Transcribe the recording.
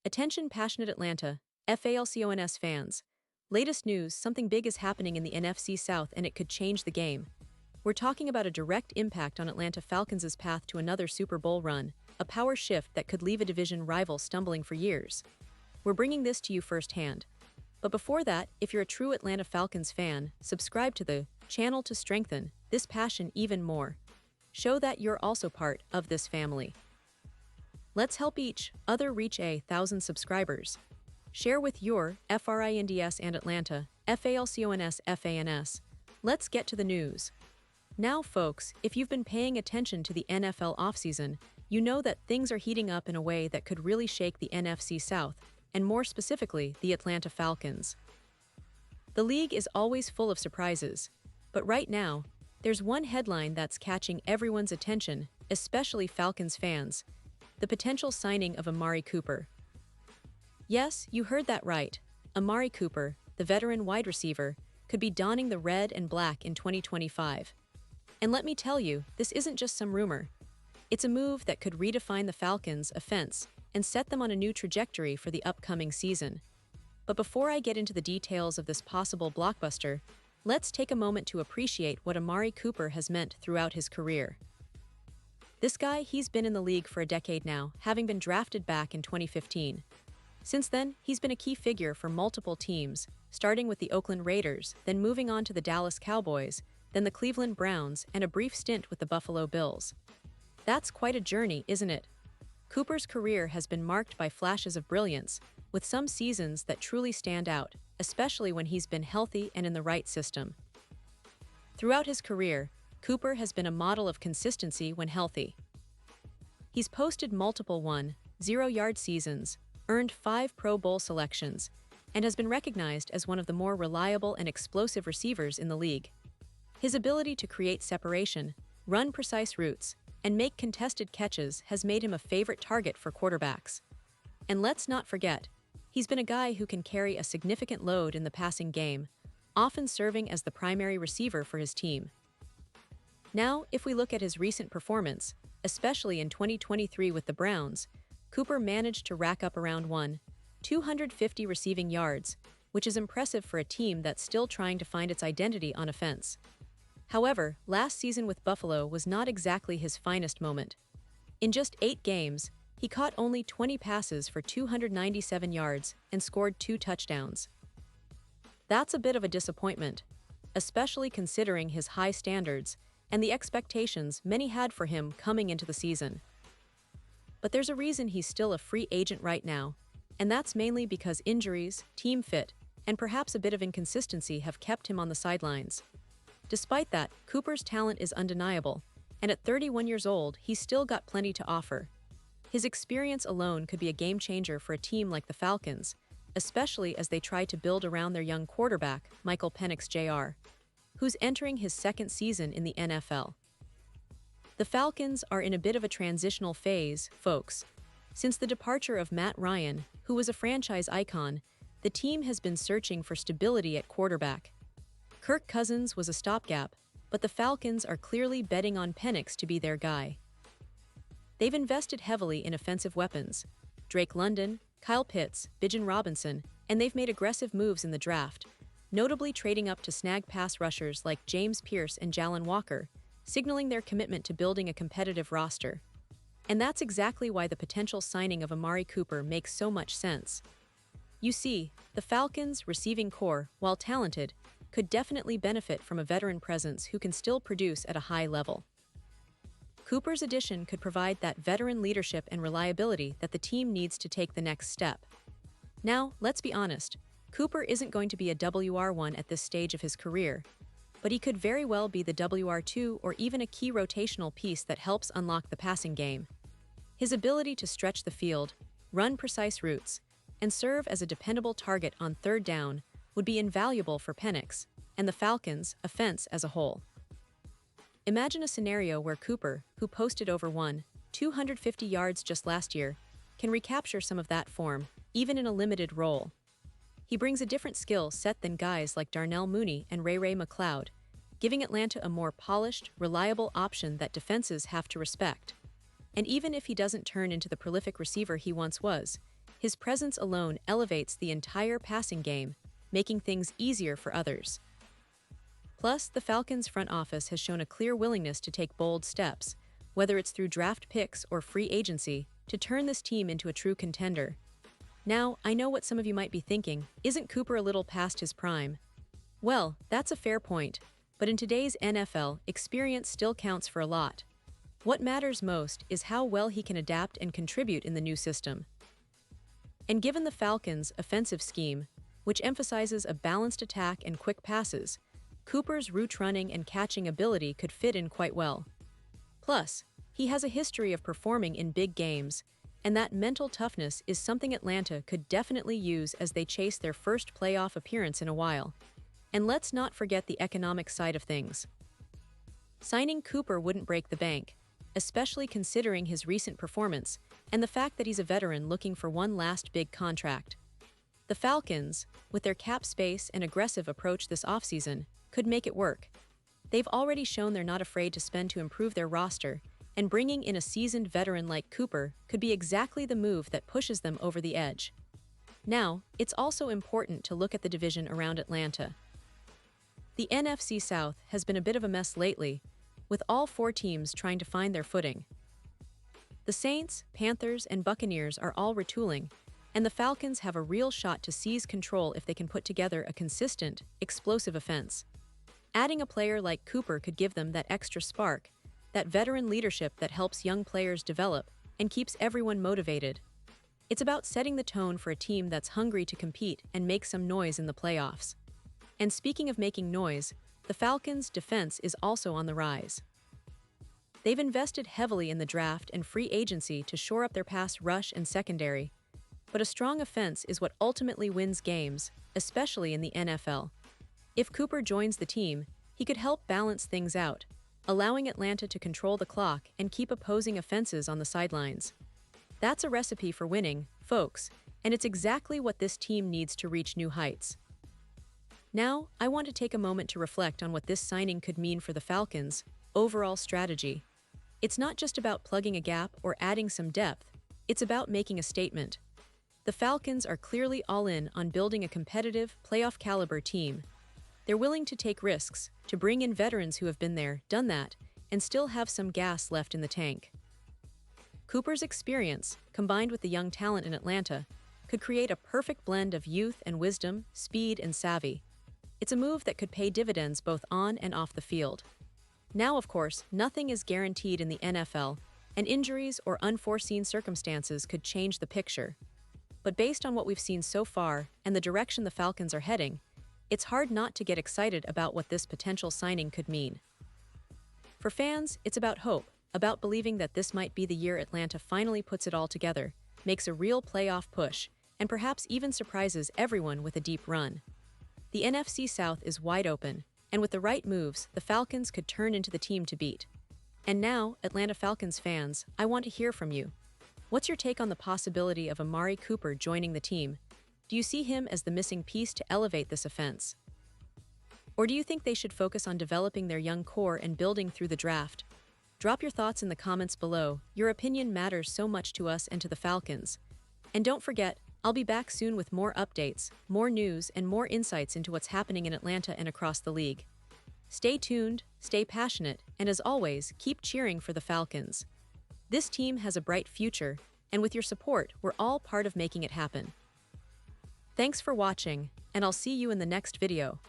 Attention passionate Atlanta, Falcons fans. Latest news, something big is happening in the NFC South and it could change the game. We're talking about a direct impact on Atlanta Falcons' path to another Super Bowl run, a power shift that could leave a division rival stumbling for years. We're bringing this to you firsthand. But before that, if you're a true Atlanta Falcons fan, subscribe to the channel to strengthen this passion even more. Show that you're also part of this family. Let's help each other reach 1,000 subscribers. Share with your FRINDS and Atlanta, FALCONS FANS. Let's get to the news. Now folks, if you've been paying attention to the NFL offseason, you know that things are heating up in a way that could really shake the NFC South, and more specifically, the Atlanta Falcons. The league is always full of surprises, but right now, there's one headline that's catching everyone's attention, especially Falcons fans: the potential signing of Amari Cooper. Yes, you heard that right. Amari Cooper, the veteran wide receiver, could be donning the red and black in 2025. And let me tell you, this isn't just some rumor. It's a move that could redefine the Falcons' offense and set them on a new trajectory for the upcoming season. But before I get into the details of this possible blockbuster, let's take a moment to appreciate what Amari Cooper has meant throughout his career. This guy, he's been in the league for a decade now, having been drafted back in 2015. Since then, he's been a key figure for multiple teams, starting with the Oakland Raiders, then moving on to the Dallas Cowboys, then the Cleveland Browns, and a brief stint with the Buffalo Bills. That's quite a journey, isn't it? Cooper's career has been marked by flashes of brilliance, with some seasons that truly stand out, especially when he's been healthy and in the right system. Throughout his career, Cooper has been a model of consistency when healthy. He's posted multiple 1-0-yard seasons, earned 5 Pro Bowl selections, and has been recognized as one of the more reliable and explosive receivers in the league. His ability to create separation, run precise routes, and make contested catches has made him a favorite target for quarterbacks. And let's not forget, he's been a guy who can carry a significant load in the passing game, often serving as the primary receiver for his team. Now, if we look at his recent performance, especially in 2023 with the Browns, Cooper managed to rack up around 250 receiving yards, which is impressive for a team that's still trying to find its identity on offense. However, last season with Buffalo was not exactly his finest moment. In just 8 games, he caught only 20 passes for 297 yards and scored 2 touchdowns. That's a bit of a disappointment, especially considering his high standards and the expectations many had for him coming into the season. But there's a reason he's still a free agent right now, and that's mainly because injuries, team fit, and perhaps a bit of inconsistency have kept him on the sidelines. Despite that, Cooper's talent is undeniable, and at 31 years old, he's still got plenty to offer. His experience alone could be a game changer for a team like the Falcons, especially as they try to build around their young quarterback, Michael Penix Jr., who's entering his second season in the NFL. The Falcons are in a bit of a transitional phase, folks. Since the departure of Matt Ryan, who was a franchise icon, the team has been searching for stability at quarterback. Kirk Cousins was a stopgap, but the Falcons are clearly betting on Penix to be their guy. They've invested heavily in offensive weapons: Drake London, Kyle Pitts, Bijan Robinson, and they've made aggressive moves in the draft, notably trading up to snag pass rushers like James Pierce and Jalen Walker, signaling their commitment to building a competitive roster. And that's exactly why the potential signing of Amari Cooper makes so much sense. You see, the Falcons' receiving core, while talented, could definitely benefit from a veteran presence who can still produce at a high level. Cooper's addition could provide that veteran leadership and reliability that the team needs to take the next step. Now, let's be honest, Cooper isn't going to be a WR1 at this stage of his career, but he could very well be the WR2 or even a key rotational piece that helps unlock the passing game. His ability to stretch the field, run precise routes, and serve as a dependable target on third down would be invaluable for Penix and the Falcons' offense as a whole. Imagine a scenario where Cooper, who posted over 250 yards just last year, can recapture some of that form, even in a limited role. He brings a different skill set than guys like Darnell Mooney and Ray McCloud, giving Atlanta a more polished, reliable option that defenses have to respect. And even if he doesn't turn into the prolific receiver he once was, His presence alone elevates the entire passing game, making things easier for others. Plus, the Falcons' front office has shown a clear willingness to take bold steps, whether it's through draft picks or free agency, to turn this team into a true contender. Now, I know what some of you might be thinking, isn't Cooper a little past his prime? Well, that's a fair point, but in today's NFL, experience still counts for a lot. What matters most is how well he can adapt and contribute in the new system. And given the Falcons' offensive scheme, which emphasizes a balanced attack and quick passes, Cooper's route running and catching ability could fit in quite well. Plus, he has a history of performing in big games, and that mental toughness is something Atlanta could definitely use as they chase their first playoff appearance in a while. And let's not forget the economic side of things. Signing Cooper wouldn't break the bank, especially considering his recent performance and the fact that he's a veteran looking for one last big contract. The Falcons, with their cap space and aggressive approach this offseason, could make it work. They've already shown they're not afraid to spend to improve their roster, and bringing in a seasoned veteran like Cooper could be exactly the move that pushes them over the edge. Now, it's also important to look at the division around Atlanta. The NFC South has been a bit of a mess lately, with all four teams trying to find their footing. The Saints, Panthers, and Buccaneers are all retooling, and the Falcons have a real shot to seize control if they can put together a consistent, explosive offense. Adding a player like Cooper could give them that extra spark, that veteran leadership that helps young players develop and keeps everyone motivated. It's about setting the tone for a team that's hungry to compete and make some noise in the playoffs. And speaking of making noise, the Falcons' defense is also on the rise. They've invested heavily in the draft and free agency to shore up their pass rush and secondary. But a strong offense is what ultimately wins games, especially in the NFL. If Cooper joins the team, he could help balance things out, allowing Atlanta to control the clock and keep opposing offenses on the sidelines. That's a recipe for winning, folks, and it's exactly what this team needs to reach new heights. Now, I want to take a moment to reflect on what this signing could mean for the Falcons' overall strategy. It's not just about plugging a gap or adding some depth, it's about making a statement. The Falcons are clearly all in on building a competitive, playoff-caliber team. They're willing to take risks, to bring in veterans who have been there, done that, and still have some gas left in the tank. Cooper's experience, combined with the young talent in Atlanta, could create a perfect blend of youth and wisdom, speed and savvy. It's a move that could pay dividends both on and off the field. Now, of course, nothing is guaranteed in the NFL, and injuries or unforeseen circumstances could change the picture. But based on what we've seen so far and the direction the Falcons are heading, it's hard not to get excited about what this potential signing could mean. For fans, it's about hope, about believing that this might be the year Atlanta finally puts it all together, makes a real playoff push, and perhaps even surprises everyone with a deep run. The NFC South is wide open, and with the right moves, the Falcons could turn into the team to beat. And now, Atlanta Falcons fans, I want to hear from you. What's your take on the possibility of Amari Cooper joining the team? Do you see him as the missing piece to elevate this offense? Or do you think they should focus on developing their young core and building through the draft? Drop your thoughts in the comments below. Your opinion matters so much to us and to the Falcons. And don't forget, I'll be back soon with more updates, more news, and more insights into what's happening in Atlanta and across the league. Stay tuned, stay passionate, and as always, keep cheering for the Falcons. This team has a bright future, and with your support, we're all part of making it happen. Thanks for watching, and I'll see you in the next video.